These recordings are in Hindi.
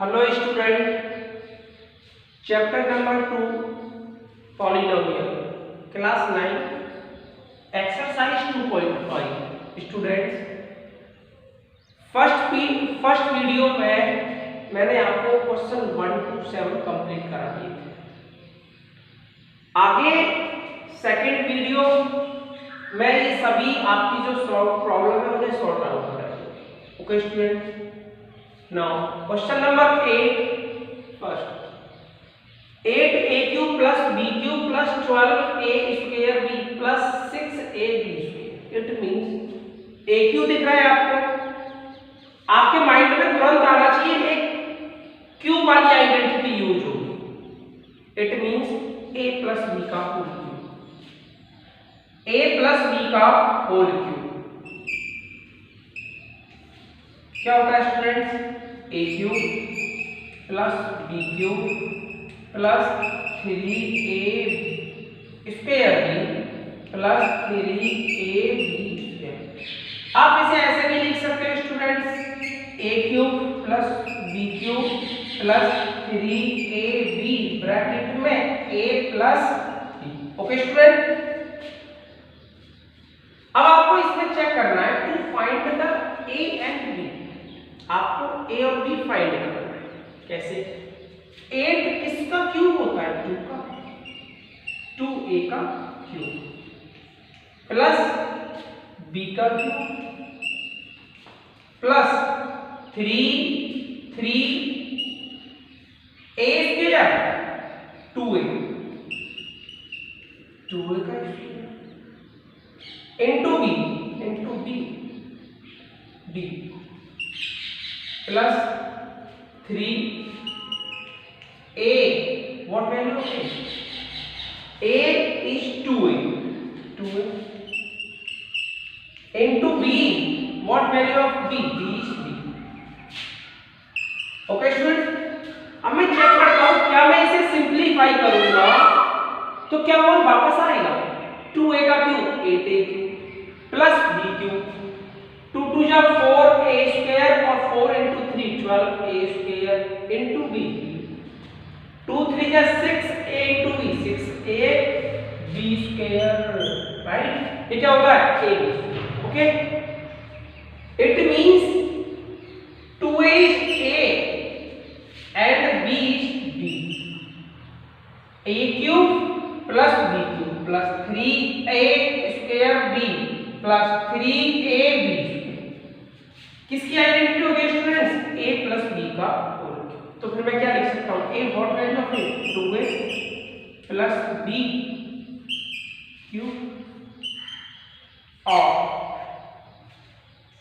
Hello student, chapter number 2 polynomial, class 9, exercise 2.5। Students, first video में मैंने आपको क्वेश्चन 1 to 7 कंप्लीट करा दिए थे। आगे सेकंड वीडियो में ये सभी आपकी जो प्रॉब्लम है उन्हें सॉर्ट आउट करेंगे। Okay student, now question number 8 first 8a³ plus b³ plus 12a square b plus 6ab square। It means a³ दिख रहा है आपके माइंड में तुरंत आना चाहिए एक क्यूब वाली आइडेंटिटी यूज होगी। It means a plus b का whole cube, a plus b का होल क्यूब क्या होता है students? a³ plus b³ plus 3a square b plus 3ab square. आप इसे ऐसे भी लिख सकते हैं students, a³ plus b³ plus 3ab bracket में a plus b। Okay student, अब आपको इसमें चेक करना है to find the a and b। आपको a और b फाइंड करना है। कैसे? 8 किसका क्यूब होता है? 2 का, 2a का क्यूब प्लस b का cube plus 3 a square 2a का into b plus 3a, what value of a is 2a into b, what value of b is b। Okay student, अब मैं चेक करता हूं क्या मैं इसे सिंप्लीफाई करूंगा तो क्या वो वापस आएगा? 2a का क्यूब 8a³ प्लस b³ 2 2 जा 4a स्क्वायर और 4 into 3 12a square into b 2 3 जा 6a into b 6a b square. Right, ये क्या होता है? a। Okay, it means 2a is a and b is b। a³ plus b³ plus 3a square b plus 3ab किसकी आइडेंटिटी होगी स्टूडेंट्स? a प्लस b का होल क्यूब। तो फिर मैं क्या लिख सकता हूं? a what value of a? 2a plus b cube और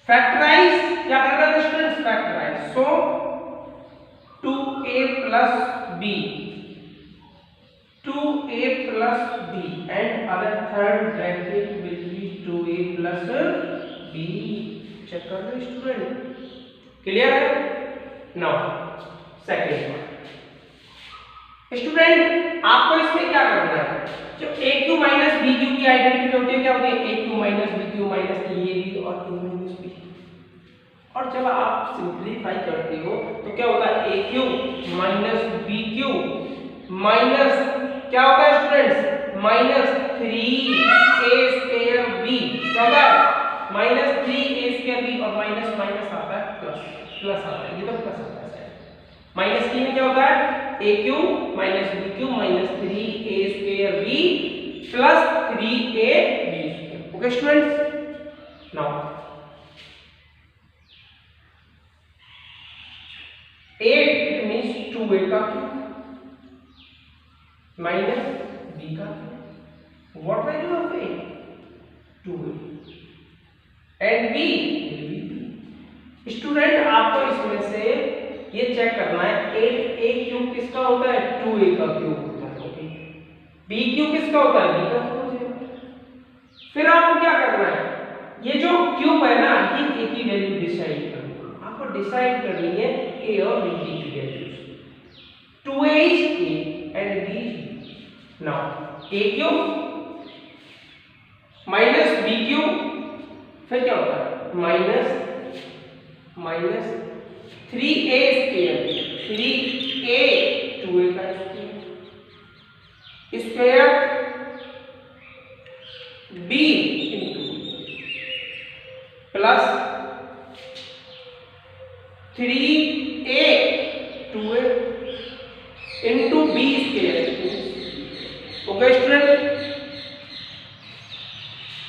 फैक्टराइज क्या करना है students? Factorise. So 2a plus b 2a plus b and other third bracket will be 2a plus b। Check कर लो स्टूडेंट, क्लियर है? नाउ सेकंड स्टूडेंट, आपको इसमें क्या करना है? जो a³ माइनस b³ की आइडेंटिटी होती है क्या होती है? a³ minus b³ minus ab और a माइनस b। और जब आप सिंप्लीफाई करते हो तो क्या होता है? a³ माइनस b³ माइनस क्या होता है students? Minus 3a square b क्या होता है? माइनस 3a स्क्वायर b और माइनस माइनस आता है प्लस आता है। ये तो प्लस आता है। माइनस की में क्या होता है? a³ minus b³ minus 3a square b plus 3a b square. Okay students, now 8 it means 2a का क्यूब माइनस b का cube, what value of a? 2a and b student, आपको इसमें से ये चेक करना है 8a³ किसका होता है? 2a का क्यूब होता है। ओके, b³ किसका होता है? b का क्यूब। फिर आपको क्या करना है? ये जो क्यूब है ना, ये a की वैल्यू डिसाइड करनी है। आपको डिसाइड करनी है a और b की values. 2a is a and b is b। Now a³ minus b³ फिर क्या होता है? Minus 3a square 3a 2a का square b into plus 3a 2a into b square. Okay student,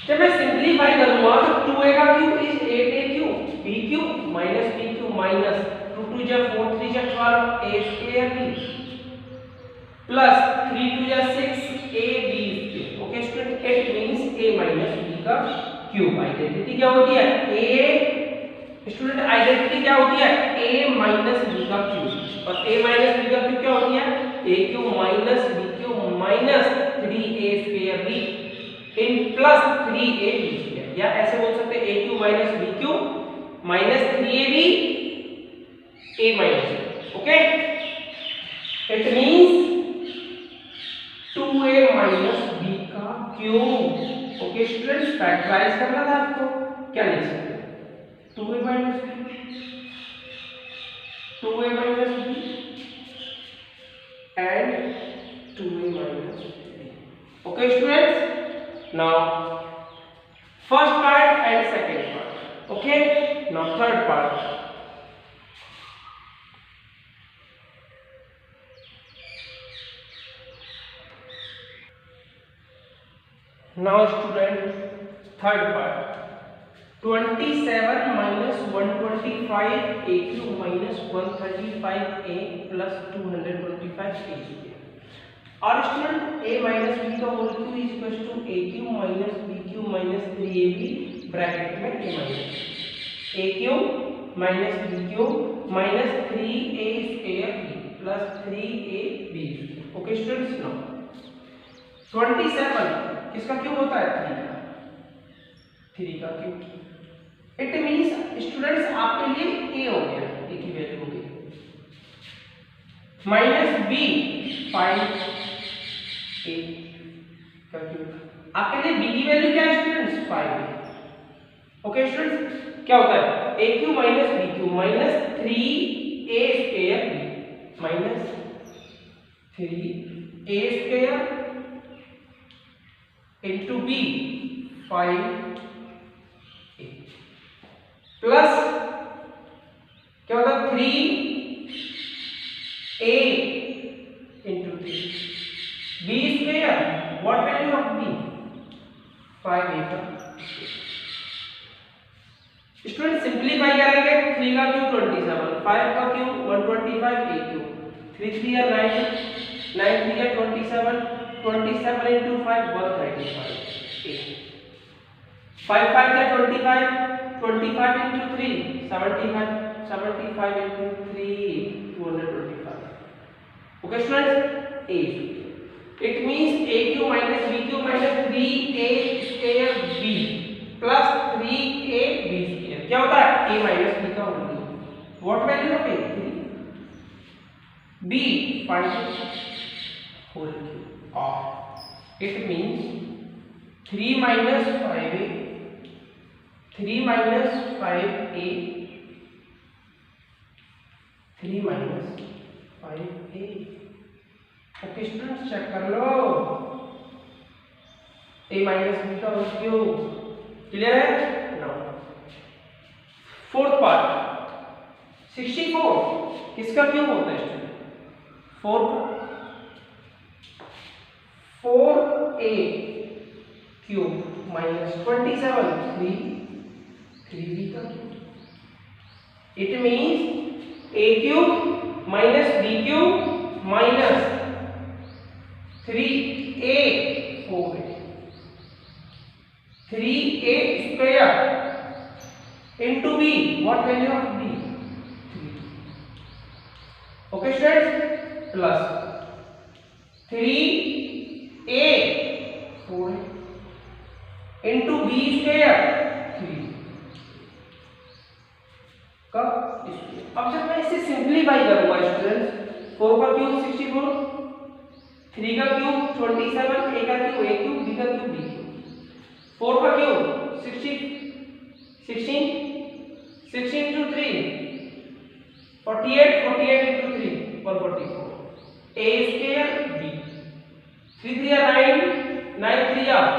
जब मैं सिंप्लीफाई करूंगा तो 2a का cube is 8a cube b cube minus b cube minus 2 2 जा 4 3 जा 12 a स्क्वायर b प्लस 3 2 जा 6 a b square. Okay student, it means a minus b का क्यूब। आइडेंटिटी क्या होती है? a स्टूडेंट आइडेंटिटी क्या होती है? a माइनस b का क्यूब। और a माइनस b का क्यूब क्या होती है? a cube minus b cube minus 3a square b in plus 3a b square. या ऐसे बोल सकते हैं a cube minus b cube minus 3ab a minus. Okay, it means 2a minus b का क्यूब। ओके स्टूडेंट्स, फैक्टराइज करना था आपको, क्या लिख सकते हैं? 2a minus b 2a minus b and 2a minus b। Okay students, now first part and second part. Okay, now third part. Now student, third part. 27 minus 125 a cube minus 135 a plus 225 a cube। और स्टूडेंट a माइनस b का whole cube is equal to a cube minus b cube minus 3ab bracket में a cube minus b cube minus 3a square b plus 3ab। Okay students, now 27 किसका क्यूब होता है? 3 का क्यूब। इट मींस स्टूडेंट्स आपके लिए a हो गया, a की वैल्यू हो गई माइनस b 5 a का क्यूब। आपके लिए b की वैल्यू क्या है स्टूडेंट्स? 5 है। ओके स्टूडेंट्स, क्या होता है? a cube minus b cube minus 3a square b minus 3a square into b 5a plus क्या होता है? 3a into 3 b square. What value of b? 5a का। स्टूडेंट सिंपलीफाई करेंगे, 3 का क्यूब 27, 5 का क्यूब 125 a क्यूब, 3 3 या 9 9 3 या 27 27 into 5 135 a 5 5 या 25 25 into 3 75 75 into 3 225। Okay students, a it means a cube minus b cube minus 3a square b plus 3a b square. क्या होता है? a माइनस b का whole cube. What value of a? 3 b 5 whole cube और it means 3 minus 5a 3 minus 5a 3 minus 5a। Okay students, check कर लो, a माइनस b का होल क्यूब। क्लियर है? नाउ फोर्थ पार्ट 64 किसका क्यूब होता है student? 4a cube minus 27 3b का cube. It means a cube minus b cube minus 3a 4a 3a square into b। What value of b? 3। Okay students, plus 3a 4 into b square 3 का स्क्वायर। अब जब मैं इसे सिंपलीफाई करूंगा स्टूडेंट्स, 4 का क्यूब 64 3 का क्यूब 27 a का क्यूब a क्यूब b का क्यूब b क्यूब 4 का cube 16 16 16 into 3 48 48 into 3 144 a square b 3 3 are 9 9 3 are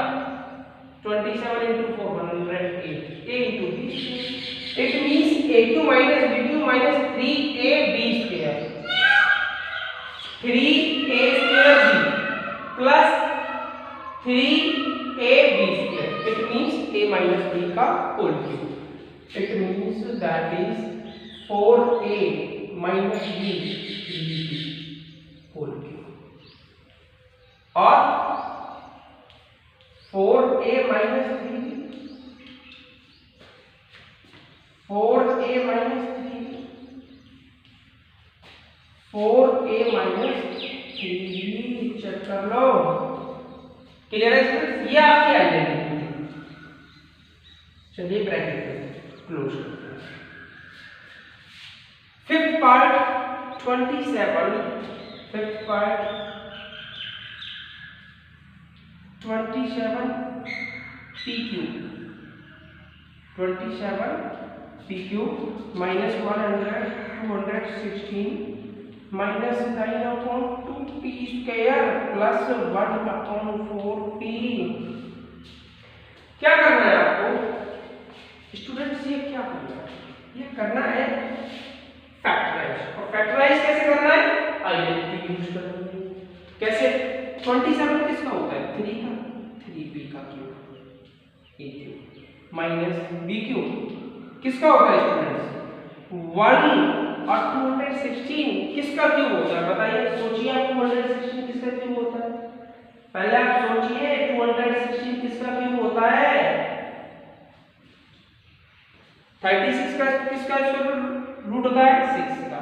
27 into 4 108 a into b square. It means a2 minus b2 minus 3ab square 3a square b plus 3ab square. It means a minus b का whole cube. It means that is 4a minus b 3b whole cube or 4a minus 3b 4a minus 3b 4a minus 3b check कर लो. क्लियर है स्टूडेंट्स? ये आपकी आइडेंटिटी है. चलिए ब्रैकेट क्लोज करते हैं. Fifth part 27 fifth part 27 p cube 27 p cube minus 100 216 minus 9 upon 2 p square plus 1 upon 4 p. क्या करना है आपको स्टूडेंट्स? ये क्या करना है? ये करना है फैक्टराइज. और फैक्टराइज कैसे करना है? आइडेंटिटी यूज करना है. कैसे? 27 किसका होता है? 3 का 3b का cube a cube minus b cube किसका होता है स्टूडेंट्स? 1 और 216 किसका क्यूब होता है? बताइए, सोचिए आप. 216 किसका क्यूब होता है? पहले आप सोचिए 216 किसका क्यूब होता है? 36 का किसका रूट होता है? 6 का.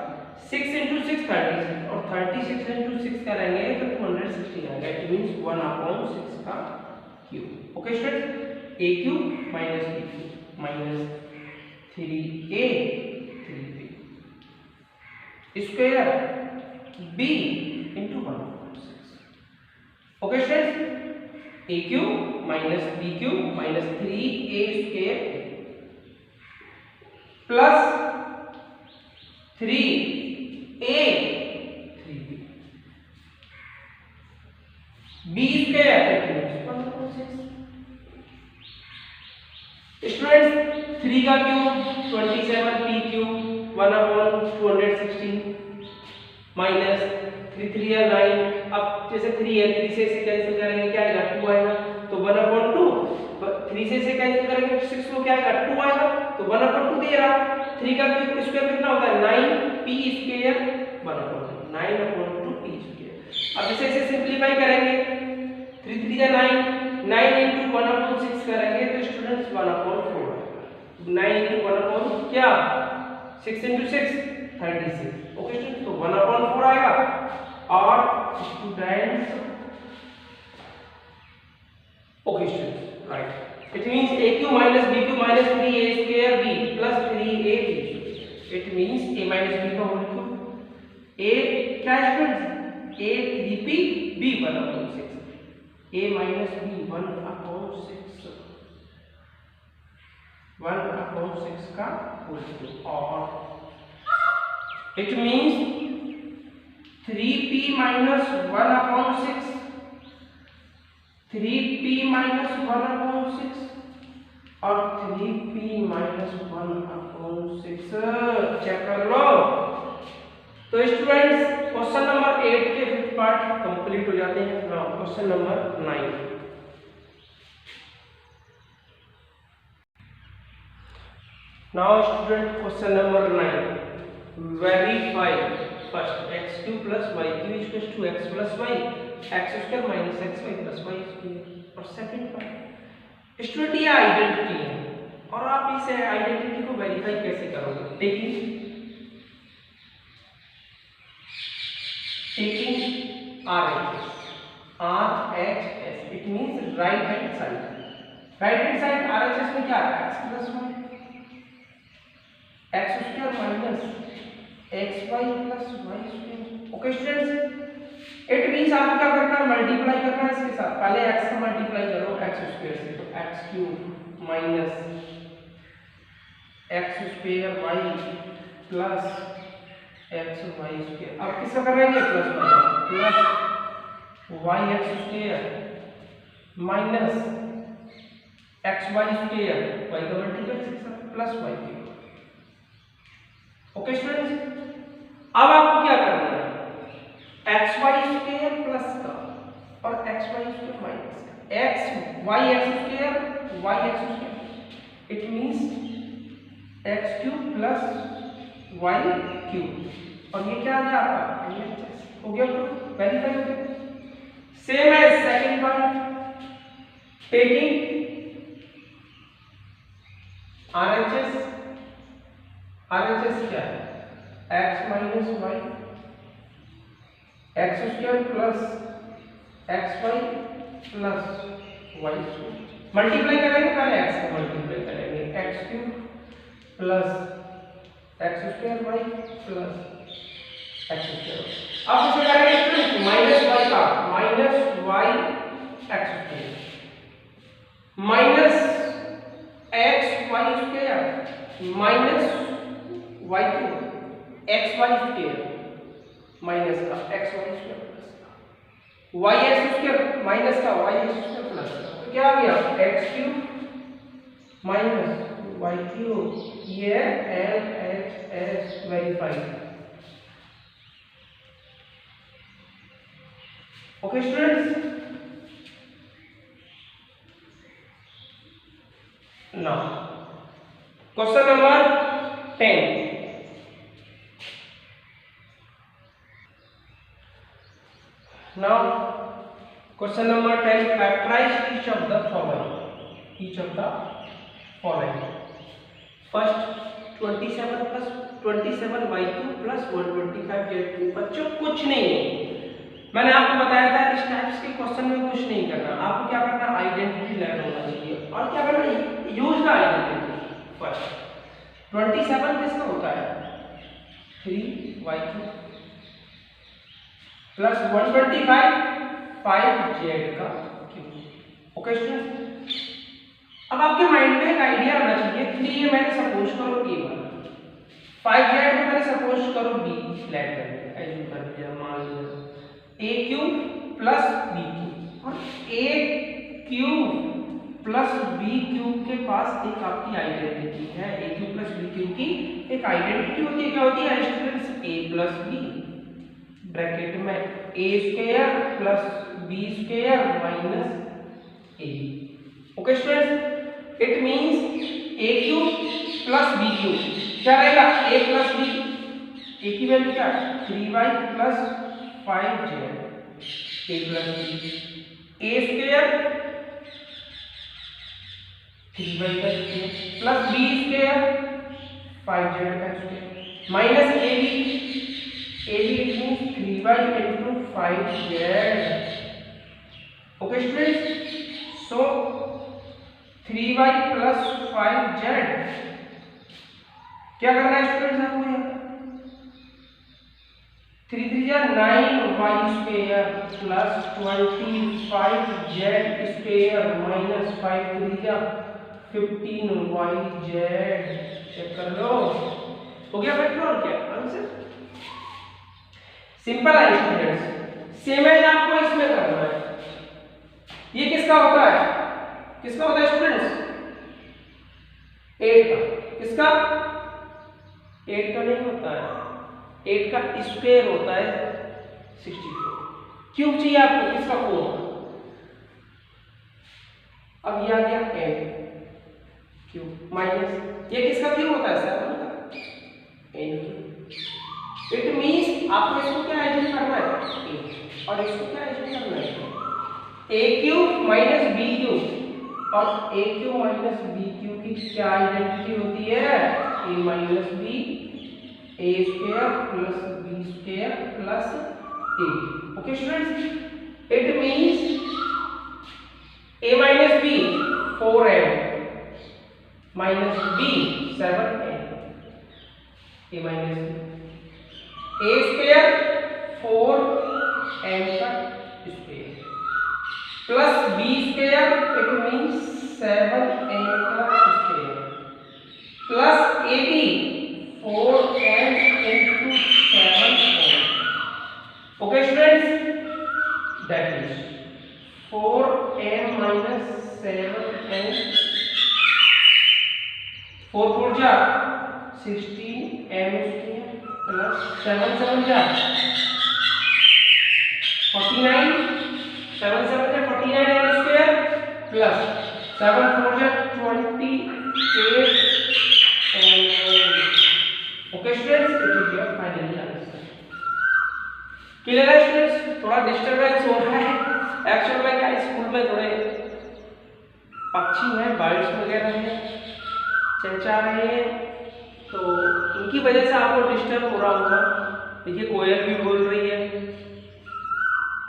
6 into 6 36 और 36 into 6 करेंगे तो 216 आएगा. इट मींस 1/6 का cube. Okay students? a cube minus b cube minus 3a 3b square b into 1/6. Okay students? a cube minus b cube minus 3a square plus 3a 3b b square students. 3 का क्यूब 27 p क्यूब 1/216 माइनस 3 3 या 9. अब जैसे 3 है 3 से कैंसिल करेंगे क्या आएगा? 2 आएगा. तो 1/2 3 से कैंसिल करेंगे 6 को क्या आएगा? 2 आएगा. तो 1/2 दे रहा. 3 का क्यूब स्क्वायर कितना होता है? 9p square 1/2 9/2 p square. अब इसे सिंपलीफाई करेंगे. 3 3 या 9 9 into 1/6 करेंगे तो स्टूडेंट्स 1/4 9 into 1/4 क्या 6 into 6 36. Okay students? तो 1/4 आएगा. और students okay students right. It means a cube minus b cube minus 3a square b plus 3ab. It means a minus b का होल क्यूब. a क्या है students? a 3p b 1/6 a minus b 1/6 का होल क्यूब. और it means 3p minus 1/6 3p minus 1/6 और 3p minus 1/6 चेक कर लो. तो स्टूडेंट्स क्वेश्चन नंबर 8 के फिफ्थ पार्ट कंप्लीट हो जाते हैं. Question number 9. Now student question number 9. Verify first x3 plus y3 equals to x plus y x square minus xy plus y square. और सेकंड पार्ट स्टूडेंट ये आइडेंटिटी है और आप इस आइडेंटिटी को वेरीफाई कैसे करोगे? Taking RHS it means right hand side. Right hand side RHS में क्या है? x plus y x square minus xy plus y square. Okay students? It means आपको क्या करना है? मल्टीप्लाई करना है इसके साथ. पहले x का मल्टीप्लाई करो x स्क्वायर से तो x cube minus x square y plus x y square. अब किसका कर रहे हैं plus y x square minus x y square, y का multiply plus y cube. Okay students, अब आपको क्या करना है, एक्स वाई स्क्वायर प्लस का और एक्स वाई स्क्वायर माइनस का, x y x square y x square, it means x cube plus y cube, और ये क्या आ गया आपका LHS। हो गया, वेरीफाई हो गया। Same as second point, taking RHS, RHS क्या है, x minus y x square plus x y plus y square, multiply करेंगे, पहले एक्स को मल्टीप्लाई करेंगे, x cube plus x square y plus x square. अब इसे करेंगे स्टूडेंट माइनस वाई का, minus y x square minus x y square minus y cube x y square minus का x y square plus y x square minus का वाई एक्स स्क्वायर प्लस, तो क्या आ गया x cube minus y cube, ये LHS verified. Okay students, now question number 10। Now, question number 10. Factorize each of the following. First, 27 plus 27y2 plus 125z2। बच्चों कुछ नहीं है, मैंने आपको बताया था इस टाइप्स के क्वेश्चन में कुछ नहीं करना, आपको क्या करना, आइडेंटिटी लर्न होना चाहिए, और क्या करना, यूज द आइडेंटिटी। फर्स्ट 27 किसका होता है, 3y2 प्लस 125 5z का क्यूब। ओके स्टूडेंट, अब आपके माइंड में एक आइडिया आना चाहिए, 3 ये मैंने सपोज करो a1, 5z को मैंने सपोज करो b, लेट कर एज्यूम कर दिया, मान लिया a cube plus b cube, और a cube plus b cube के पास एक आपकी आइडेंटिटी है, a cube plus b cube की एक आइडेंटिटी होती है, क्या होती है students, a plus b bracket में a square plus b square minus a। Okay students, it means a cube plus b cube क्या रहेगा, a प्लस b, a की वैल्यू क्या, 3y plus 5z, a plus b, a square 3y का square plus b square 5z का square minus ab means 3y into 5z। Okay students, so 3y plus 5z क्या करना है स्टूडेंट्स आपको, यहाँ 3 3 9 y square plus 25z square minus 5 3 15 yz, चेक कर लो, हो गया बेटा, और क्या आंसर, सिंपल है स्टूडेंट्स। सेम एज आपको इसमें करना है, ये किसका होता है, किसका होता है स्टूडेंट्स, 8 का, किसका 8 का नहीं होता है, 8 का स्क्वायर होता है 64, क्यूब चाहिए आपको किसका 4 का, अब ये आ गया 8 क्यूब माइनस ये किसका क्यूब होता है 7 का, n क्यूब। इट मींस आपको इसको क्या एज्यूम करना है, a, और इसको क्या एज्यूम करना है, a cube minus b cube, और a cube minus b cube की क्या आइडेंटिटी होती है, a minus b, a square plus b square plus a। Okay students, it means a minus b 4n minus b 7n, a minus b a square 4n का square plus b square, it means 7n का square plus ab 4n into Okay students, that is 4m minus 7n, 4 4 जा 16m square plus 7 7 जा 49, 7 7 जा 49n square plus 7 4 जा 28 and okay students, it is your final answer. Clear है स्टूडेंट्स? थोड़ा डिस्टरबेंस हो रहा है एक्चुअल में, क्या स्कूल में थोड़े पक्षी हैं, बर्ड्स वगैरह हैं, चहचहा रहे हैं, तो उनकी वजह से आपको डिस्टर्ब हो रहा होगा। देखिए कोयल भी बोल रही है,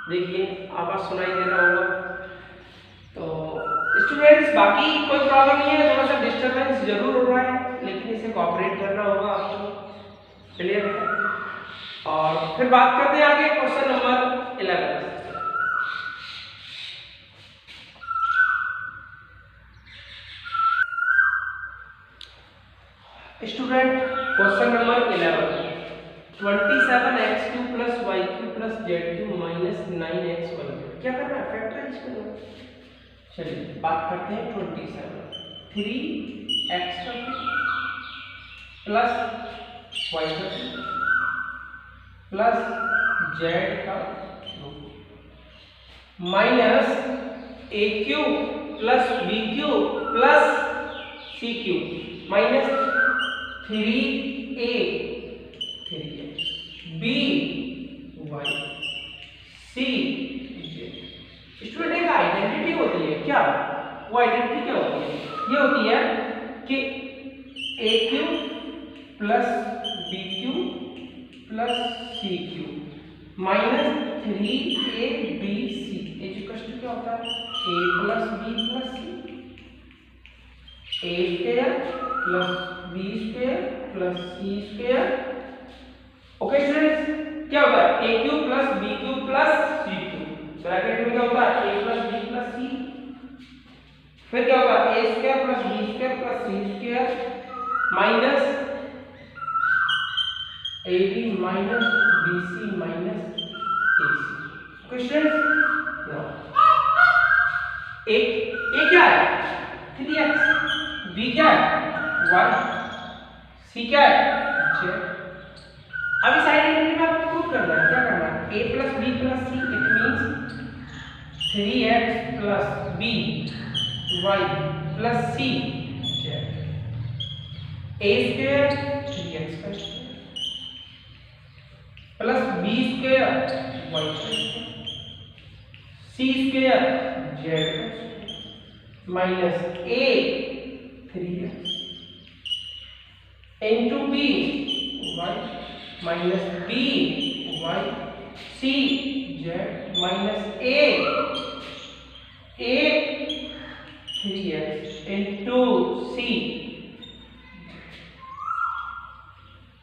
देखिए आवाज सुनाई दे रहा होगा। तो स्टूडेंट्स बाकी कोई प्रॉब्लम नहीं है, थोड़ा सा डिस्टरबेंस जरूर हो रहा है, लेकिन इसे कोऑपरेट करना होगा आपको। क्लियर है? और फिर बात करते हैं आगे question number 11। Student question number 11, 27x3 plus y3 plus z3 minus 9xy, क्या करना है? फैक्टराइज करना। चलिए बात करते हैं 27, 3x plus y plus z का minus a3 plus b3 plus c3 minus 3a 3x b y c z। Student एक आइडेंटिटी होती है, क्या वो आइडेंटिटी क्या होती है? ये होती है कि a3 plus b3 plus c3 minus 3abc equals to क्या होता है? a plus b plus c, a square plus b square plus c square. Okay students, क्या होता है? a cube plus b cube plus c cube, bracket में क्या होता है? a plus b plus c, फिर क्या होगा? a square plus b square plus c square minus ab minus bc minus ac। Question a क्या है? 3x, b क्या है? y, c क्या है? z। अब इस आइडेंटिटी में आपको प्रूव करना है, क्या करना है? a plus b plus c, it means 3x plus b y plus c z। a square 3x plus b square y c square z minus a 3x into b y minus b y c z minus a 3x into c।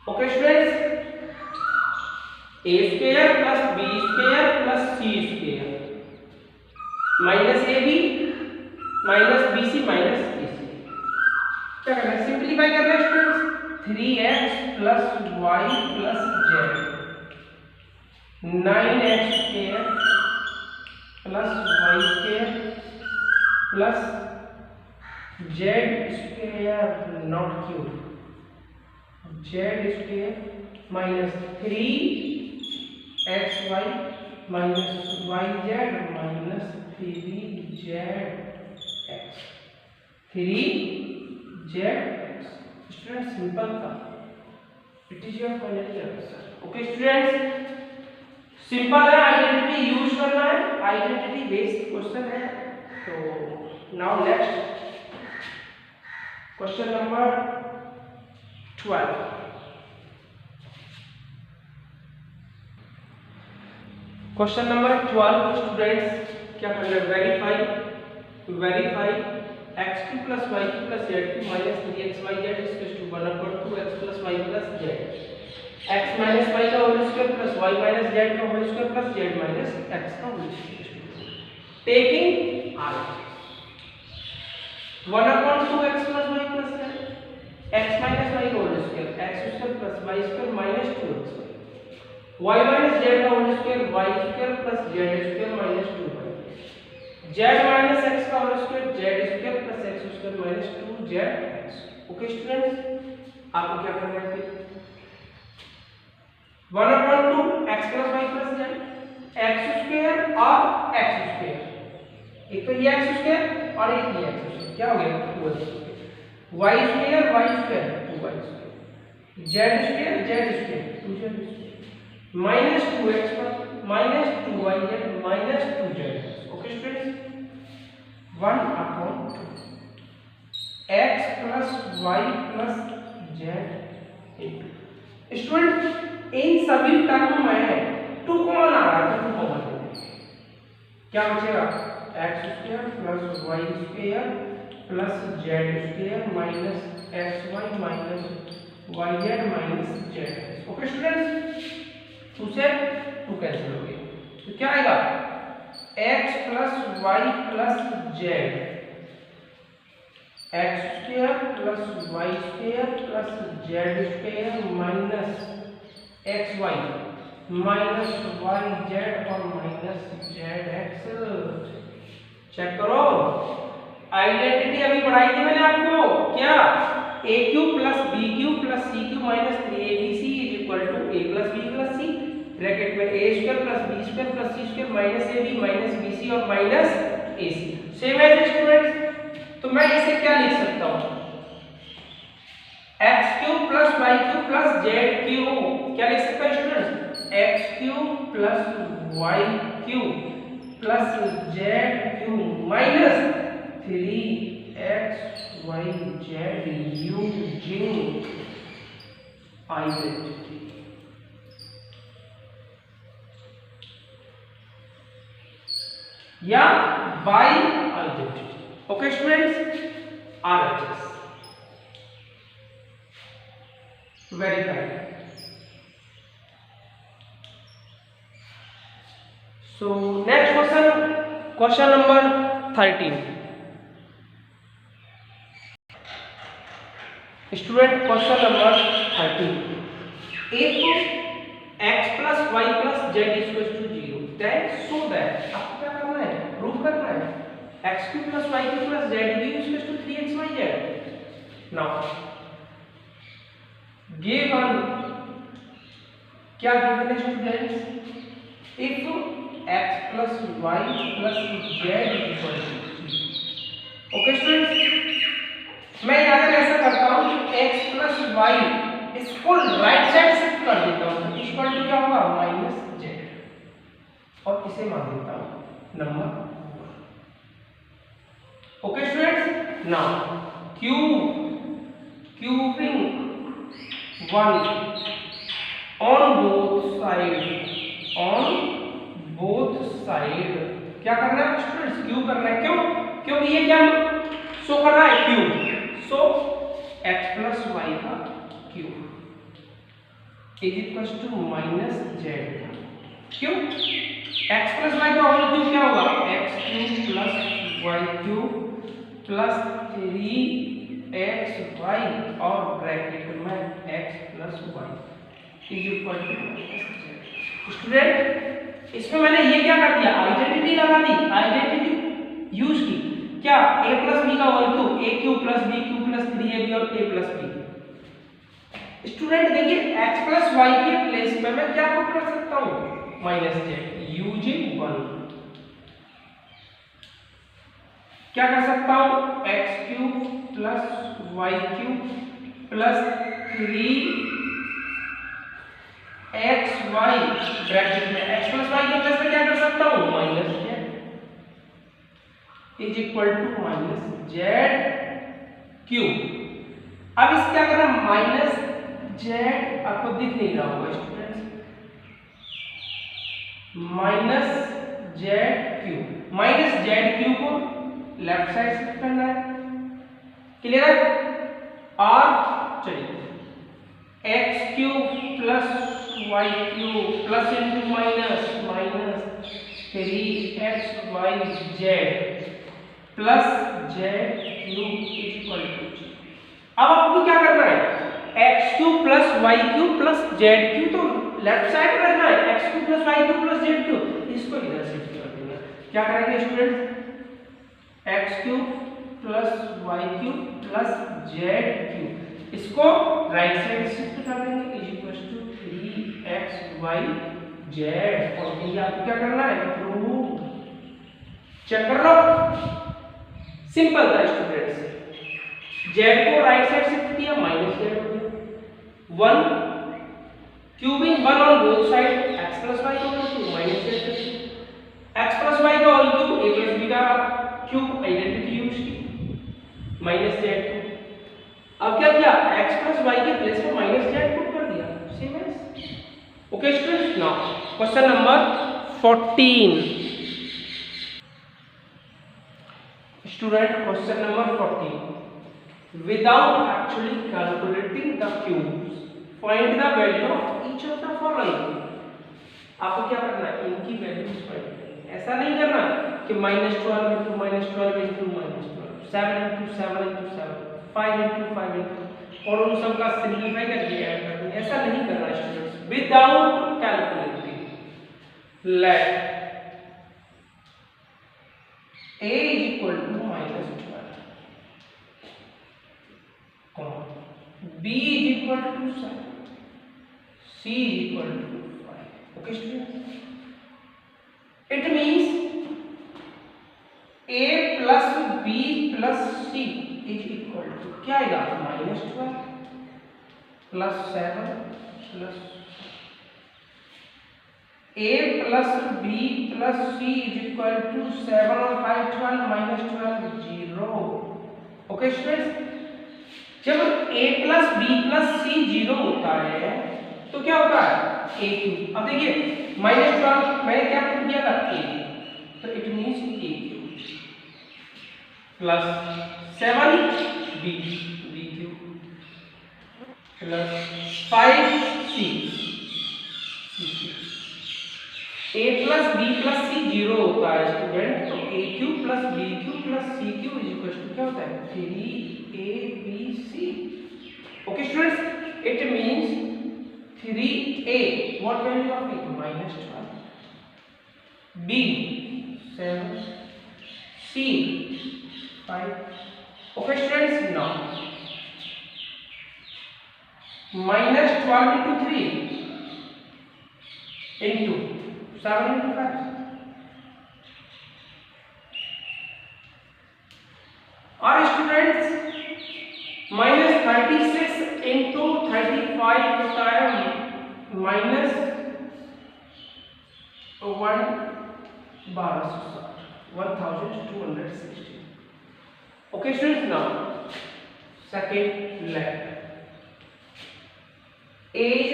Okay students, a square plus b square plus c square minus ab minus bc minus ac। क्या करना है? सिंपलीफाई करना है students. 3x plus y plus z 9x square plus y square plus z square not cube z square minus 3xy minus yz minus 3zx 3zx। Student simple था, it is your final answer. Okay students, simple है, आइडेंटिटी यूज करना है, आइडेंटिटी बेस्ड क्वेश्चन है। तो now next question number 12। Question number 12 students क्या करना है? Verify x2 plus y2 plus z2 minus 3xyz is equal to 1/2x plus y plus z। x minus y का whole square plus y minus z का whole square plus z minus x का whole square. Taking r 1/2x plus y plus z, x minus y का whole square, x square plus y square minus 2x। y minus Z का whole square y square plus Z square minus 2y, z minus x का whole square z square plus x square minus 2zx। Okay students, आपको क्या करना है फिर 1/2 x plus y plus z, x square और x स्क्वायर, एक तो ये x स्क्वायर और एक ये x स्क्वायर, क्या हो गया 2y square, y square 2y square, z square 2z square minus 2x पर minus 2yz minus 2z। Okay students, 1/2 x plus y plus z। Student in सभी टर्म में 2 कॉमन आ रहा है, 2 कॉमन क्या बचेगा x square plus y square plus z square minus xy minus yz minus z। Okay students, 2 से 2 कैंसिल हो गए, तो क्या आएगा x plus y plus z, x square plus y square plus z square minus xy minus yz और माइनस zx। चेक करो, आइडेंटिटी अभी पढ़ाई थी मैंने आपको, क्या aq plus bq plus cq minus 3abc is equal to a plus b plus c, bracket में a square plus b square plus c square minus ab minus bc और माइनस ac। सेम है स्टूडेंट्स, तो मैं इसे क्या लिख सकता हूं x cube plus y cube plus z cube, क्या लिख सकता है students x cube plus y cube plus z cube minus 3xyz using identity. या by identity. Okay students, RHS verified। So next question number 13। Student, question number 13, if x plus y plus z is equal to 0 then show that, आपको क्या करना है प्रूव करना है x cube plus y cube plus z is equal to 3xyz। now given, क्या given है students, if x plus y plus z is equal to 3। Okay students, मैं अगर ऐसा करता हूं x plus y इसको राइट साइड शिफ्ट कर देता हूं, तो इक्वल टू क्या होगा माइनस z, और इसे मान देता हूं number 4। Okay students, now cubing 1 on both side, क्या करना है स्टूडेंट्स क्यूब करना है, क्यों, क्योंकि ये क्या शो कर रहा है cube, so x plus y का cube is equal to minus z, क्यों x प्लस y का होल क्यूब क्या होगा x cube plus y cube plus 3xy और ब्रैकेट में x plus y is equal to minus z. Student, इसमें मैंने ये क्या कर दिया आइडेंटिटी लगा दी, आइडेंटिटी यूज की, क्या a प्लस b का whole cube a cube plus b cube plus 3ab और a प्लस b। स्टूडेंट देखिए x प्लस y के प्लेस में मैं क्या पुट कर सकता हूं माइनस जेड यूजिंग 1, क्या कर सकता हूं x cube plus y cube plus 3xy bracket में x प्लस y के प्लेस में क्या कर सकता हूं minus z is equal to minus z cube. अब इस क्या करना माइनस जेड, आपको दिख नहीं रहा होगा students, minus z cube, minus z cube को लेफ्ट साइड शिफ्ट करना है, क्लियर है, और चलिए x cube plus y cube plus into minus minus 3xyz plus z cube equal to. अब आपको क्या करना है x cube plus y cube plus z cube, तो लेफ्ट साइड में रखना है, x3 + y3 + z3, इसको इधर शिफ्ट कर देंगे। क्या करेंगे स्टूडेंट्स, x3 + y3 + z3, इसको राइट साइड शिफ्ट कर देंगे, = 3xy z। और ये आपको क्या करना है, प्रूव, चेक कर लो, सिंपल था स्टूडेंट्स। z को राइट साइड शिफ्ट किया, -z हो गया, 1 cubing 1 on both side, x + y = -z, x + y का होल क्यूब, a + b का क्यूब, आइडेंटिटी यूज की, -z। अब क्या किया, x + y के प्लेस में -z पुट कर दिया, same as. Okay students, now question number 14। Student question number 14, without actually calculating the cubes, find the value of each of the following। आपको क्या करना है, इनकी वैल्यूज फाइंड करनी है। ऐसा नहीं करना कि -12 * -12 * -12, 7 * 7 * 7, 5 * 5 और उन सब का सिंपलीफाई करके ऐड कर देंगे, ऐसा नहीं करना students. Without calculating, let a = -12, b = 7, c = 5। okay students, it means a plus b plus c is equal to क्या आएगा, -12 plus 7 plus a plus b plus c is equal to 7 और 5 12, -12 0। ओके स्टूडेंट्स, जब a plus b plus c 0 होता है तो क्या होता है, a क्यूब। अब देखिए -12 मैंने क्या प्रूव किया था, a, तो it means a cube plus 7 b cube plus 5 c a plus b plus c 0 होता है स्टूडेंट, तो a cube plus b cube plus c cube = क्या होता है, 3abc। Okay students, it means 3a, what value of it, -12, b 7, c 5। Okay students, now -12 * 3 into 7 * 5, और स्टूडेंट्स -36 into 35 होता है -1260। Okay students, now second let a =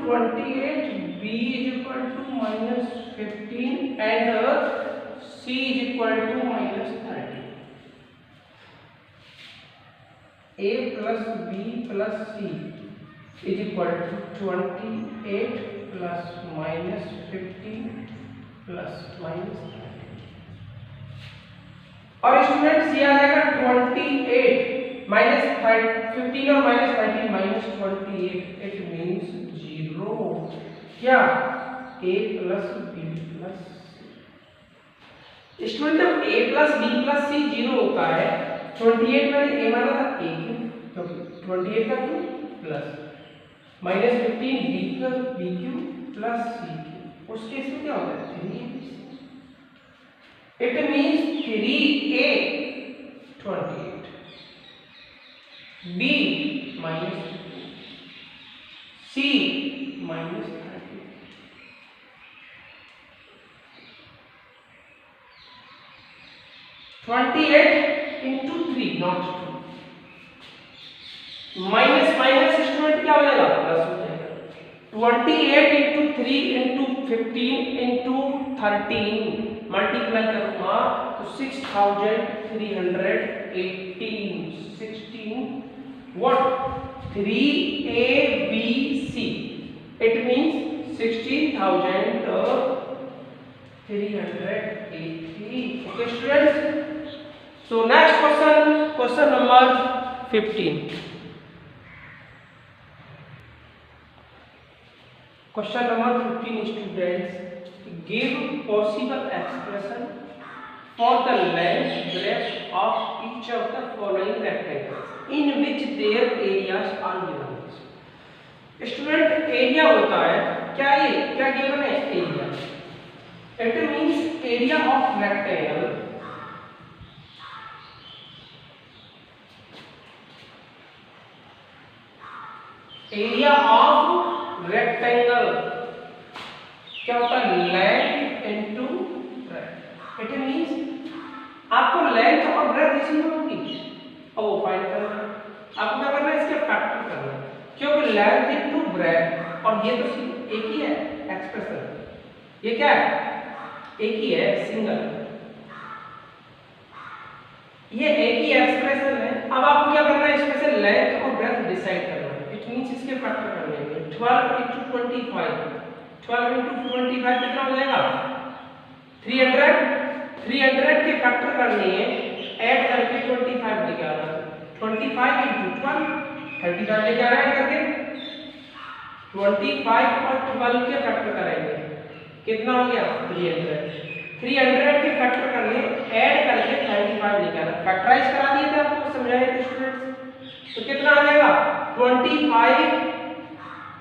28, b = -15 and c = -30। a plus b plus c is equal to 28 plus -15 plus -30। और स्टूडेंट्स ये आ जाएगा 28 -15 और -30 -28, इट मींस 0। क्या, a plus b plus c। Student जब a plus b plus c 0 होता है, 28 मैंने a माना था, a क्यूब, तो 28 का cube plus -15 b cube plus c cube, उस केस में क्या होता है, 3abc। It means 3a 28, b -15, c -30। (28 into 3 not 2) minus student क्या हो जाएगा, प्लस हो जाएगा। 28 into 3 into 15 into 13 मल्टीप्लाई करूंगा तो 6318, 16 what, 3abc, it means 16,380। okay students, so next question number 15। Question number 15, students. Give possible expression for the length breadth of each of the following rectangles in which their areas are given. Student area होता है क्या, ये क्या गिवन है area. It means area of rectangle area of rectangle क्या होता है length into breadth. It means आपको लेंथ और ब्रेड्थ इसी में होगी और वो फाइंड करना है. आपको क्या करना है, इसके फैक्टर करना है क्योंकि लेंथ इनटू ब्रेड्थ और ये तो एक ही है एक्सप्रेशन. ये क्या है, एक ही है सिंगल, ये एक ही एक्सप्रेशन है. अब आपको क्या करना है, इसमें से लेंथ और ब्रेड्थ डिसाइड करना है. इट मींस इसके फैक्टर करने हैं. 12 * 25 12 * 25 कितना हो जाएगा 300. 300 के फैक्टर करने हैं, ऐड करके 25 लेके आना. 25 * 12 35 लेके आना ऐड करके 25 और 12 के फैक्टर करेंगे कितना हो गया 300. 300 के फैक्टर करने ऐड करके 35 लेके आना. फैक्टराइज करा दिए थे आपको, समझाए थे स्टूडेंट्स. तो कितना आ जाएगा 25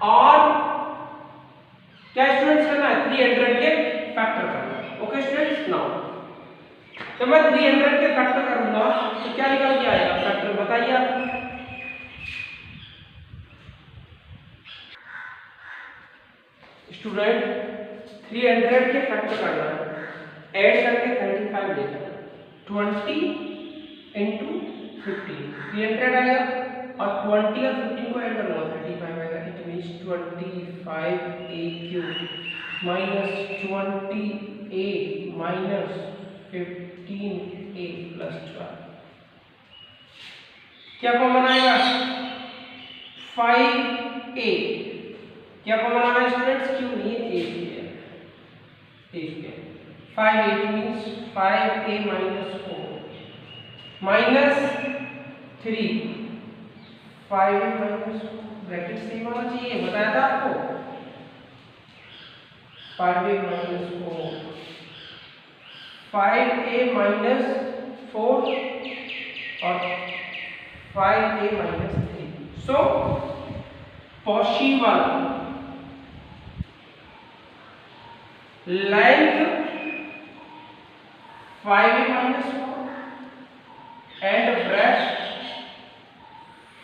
और क्या स्टूडेंट्स करना है 300 के फैक्टर करना है. Okay students. नाउ तो मैं 300 के फैक्टर करूंगा तो क्या निकल के आएगा फैक्टर, बताइए आप. स्टूडेंट 300 के फैक्टर करना है, ऐड करके 35 लेना है. 20 * 15 300 आएगा और 20 और 15 को ऐड करूंगा 35 आएगा. It means 25a³ minus 28 minus 15a + 12 क्या कॉमन आएगा 5a. क्या कॉमन आना है स्टूडेंट्स, क्यों नहीं है a ही है. 5a means 5a - 4 minus 3 5a - 4 bracket same होना चाहिए, बताया था आपको. 5a - 4 5a - 4 और 5a - 3. So possible length 5a - 4 and breadth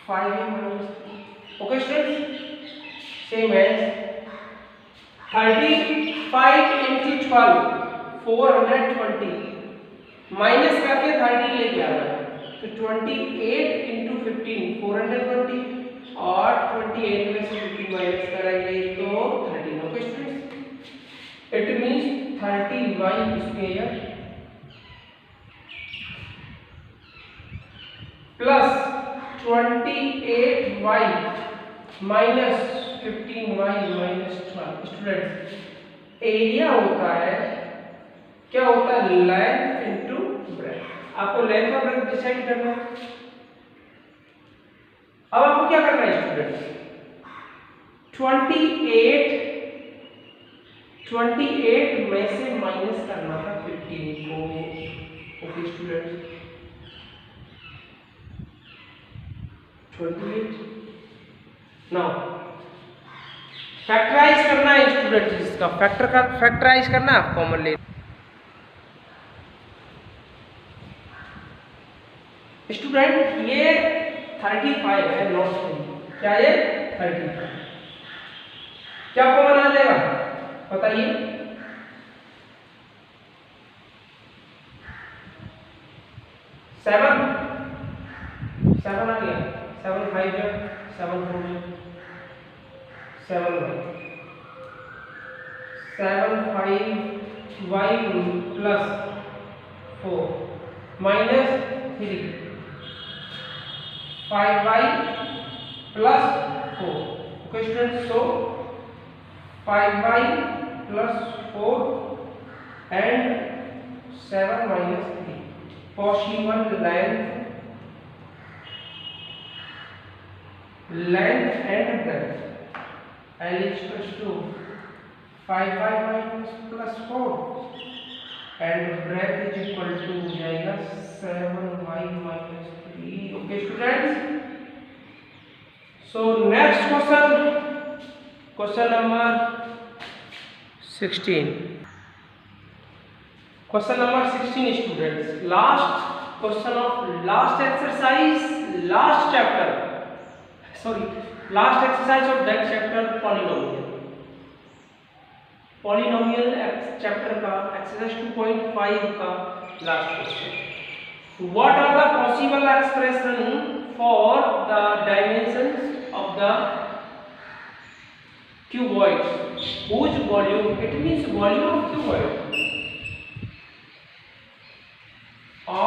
5a - 3. Okay students, same as 35 * 12 420 minus करके 30 लेके आ रहा है तो 28 * 15 420 और 28 में से 15 माइनस करेंगे तो 13. Okay students. It means 30y² plus 28y minus 15y minus 12. Students area होता है क्या होता है लेंथ इनटू ब्रेड्थ. आपको लेंथ और ब्रेड्थ डिसाइड करना है. अब आपको क्या करना है स्टूडेंट्स 28 में से माइनस करना था 15 को. ओके स्टूडेंट्स 28 नाउ फैक्टराइज करना है स्टूडेंट्स. इसका फैक्टर का फैक्टराइज करना है आप कॉमन ले. स्टूडेंट ये 35 है नॉट 3. क्या ये 35 क्या कॉमन आ जाएगा बताइए. 7 आ गया. 7 5 7 4 7 5y plus 4 minus 3 5y plus 4. Okay students, so 5y plus 4 and 7 minus 3. Possible length and breadth L equals to 5y minus plus 4 and breadth is equal to हो जाएगा 7y minus 3. Okay students, so next question number 16. Question number 16 students, last question of last exercise, last exercise of that chapter, polynomial chapter का exercise 2.5 का last question. What are the possible expression for the dimensions of the cuboid whose volume, it means volume of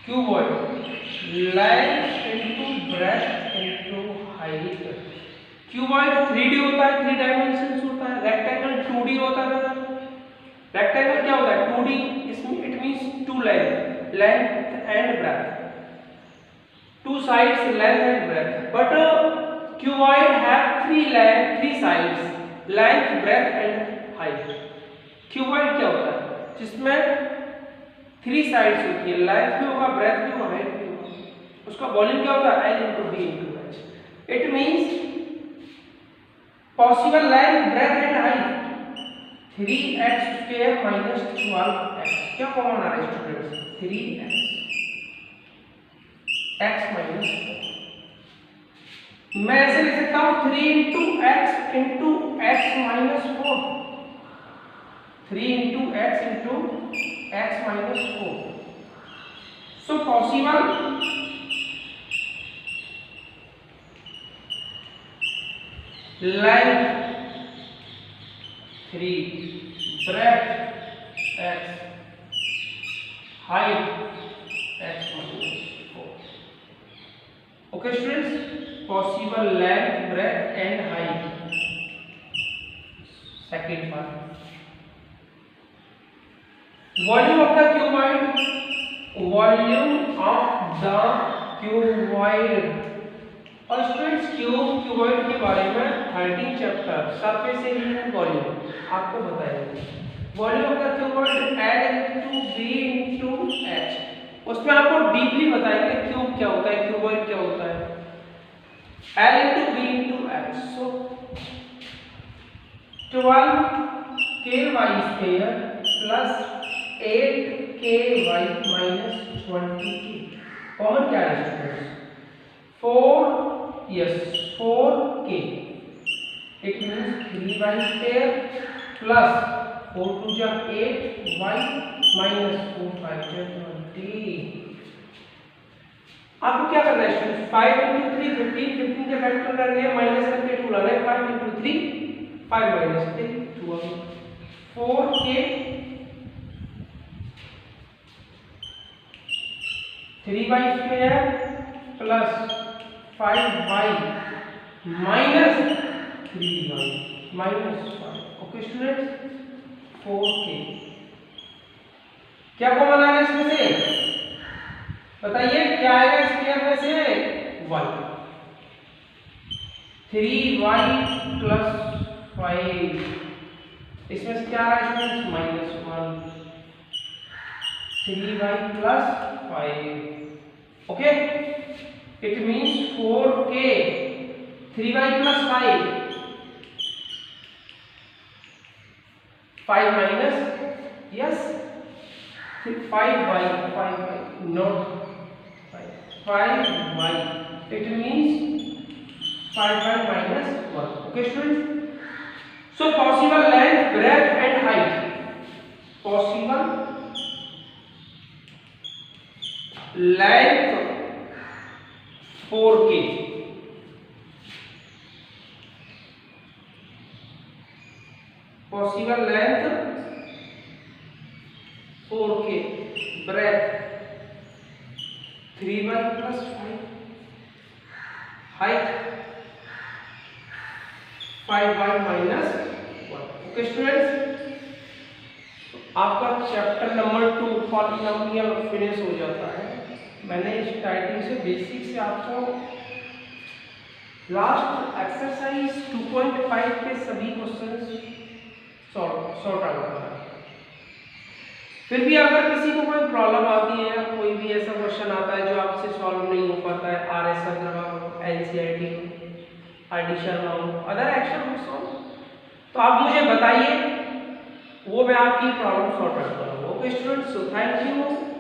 cuboid length into breadth into height. Cuboid 3D होता है, 3 डायमेंशंस होता है. रेक्टेंगल 2D होता है. रेक्टेंगल क्या होता है? 2D. इसमें it means 2 length and breadth, 2 sides length and breadth. But cuboid have 3 sides, length, breadth and height. Cuboid क्या होता है? जिसमें 3 sides होती है, लेंथ भी होगा, ब्रेथ भी होगा, हाइट भी होगा. उसका वॉल्यूम क्या होता है? L into D into H. It means possible length, breadth and height 3x square minus 12x. क्या कॉमन आ रहा है स्टूडेंट्स? 3x x minus 4. मैं ऐसे लिख सकता हूँ 3 into x minus 4. 3 into x minus 4. So possible length 3, breadth x, height x minus 4. Okay students, possible length, breadth and height. Second part, volume of the cuboid. और स्टूडेंट्स क्यूबॉइड के बारे में 13 chapter surface area and volume आपको बताएंगे. Volume of the cuboid L into B into H. उसमें आपको डीपली बताएंगे क्यूब क्या होता है, क्यूबॉइड क्या होता है. L into B into H. So 12ky square plus 8ky minus 20k. Common क्या है students? 4k. It means 3y square plus 4 to 8y minus 4 5 20. आपको क्या करना है स्टूडेंट? 5 into 3 15 के फैक्टर करने हैं, माइनस करके 2 लाना है. 5 into 3 5 minus 3 2. 4k 3y square plus 5y minus 3y minus 5. Okay students, 4k. क्या कॉमन आएगा इसमें से? बताइए क्या आएगा स्क्वायर में से? y. 3y plus 5. इसमें से क्या आ रहा है students? -1. 3y plus 5. Okay, it means 4k 3y plus 5 minus, yes, 5y not 5y, it means 5y minus 1. Okay students, so possible length, breadth and height. Possible length 4k, possible length 4k, breadth 3y plus 5, height 5y minus 1. Okay students, आपका चैप्टर नंबर 2 पॉलिनोमियल फिनिश हो जाता है. मैंने स्टार्टिंग से बेसिक से आपको लास्ट एक्सरसाइज एक्सरसाइज 2.5 के सभी क्वेश्चन सॉर्ट आउट करा। फिर भी अगर किसी को कोई प्रॉब्लम आती है, कोई भी ऐसा क्वेश्चन आता है जो आपसे सॉल्व नहीं हो पाता है, RS Agarwal, NCERT, ID Sharma हो, अदर एक्शन बुक्स हो, तो आप मुझे बताइए, वो मैं आपकी प्रॉब्लम सॉर्ट आउट करूँगा। Okay students, so thank you.